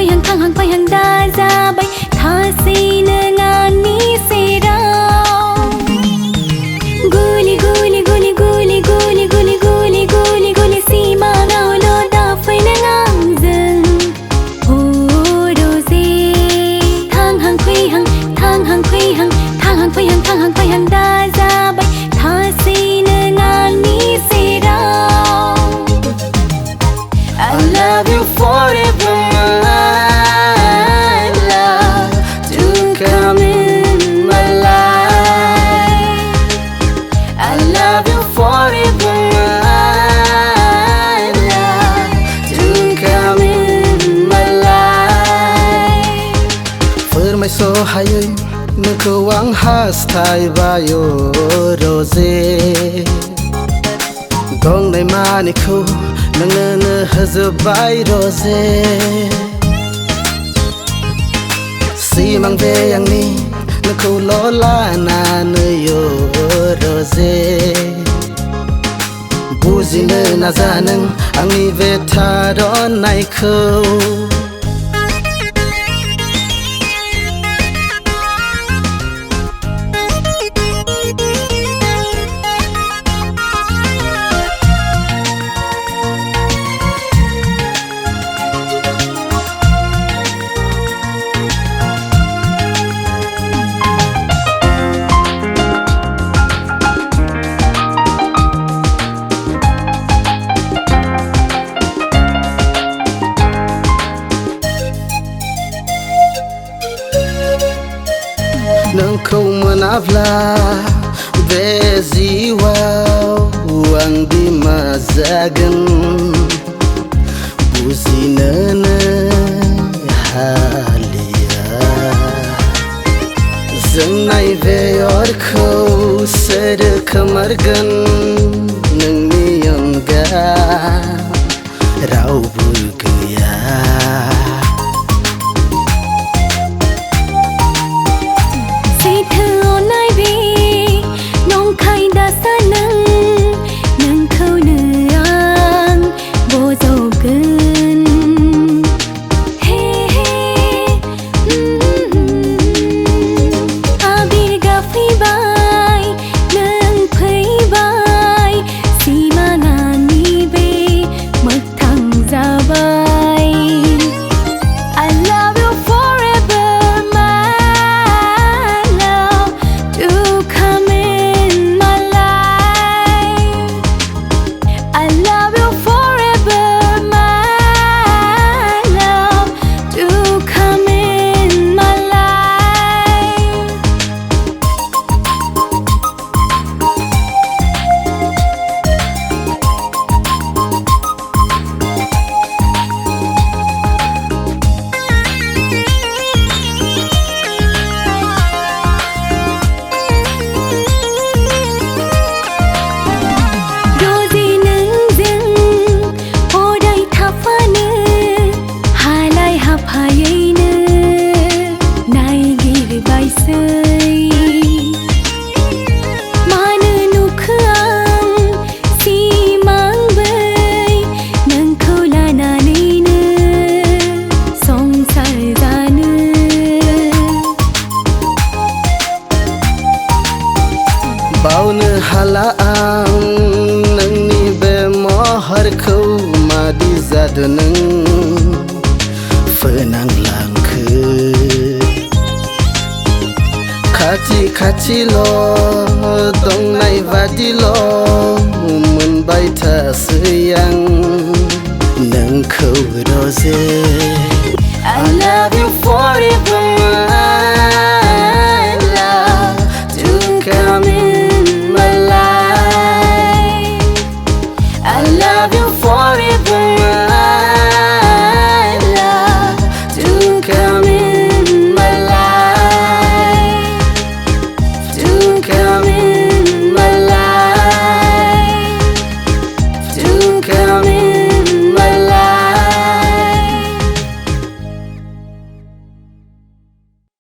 hàng phai hàng đa ra bay tha si nơ ngàn mi se rao guli guli guli guli guli guli guli guli guli si ma ngao lo da phai nơ ngang dừng hồ rose thang hàng phai hàng phai hàng đa ra bay tha si nơ ngàn mi se rao I love you forever, my love, to come in my life. I love you forever, my love, to come in my life. For my soul, I nung wang has thai bayo rose. Gong nay mani khu nang na hazabai rose. Si mang ve yang ni nang khu lola na yo rose. Buzi na zanang ang ni ve tha don nai khu. Nang không muốn avla về gì wow ang di mazagan buzi nana halia zeng nai ve or khâu ser kamargan nang niyang ga rau bulgaya. Bao nu hala ang nang ni be mo har khâu ma di zad nang phenang lang khư khati lo dong nai va di lo mun bai tha sư yang nang khâu rose.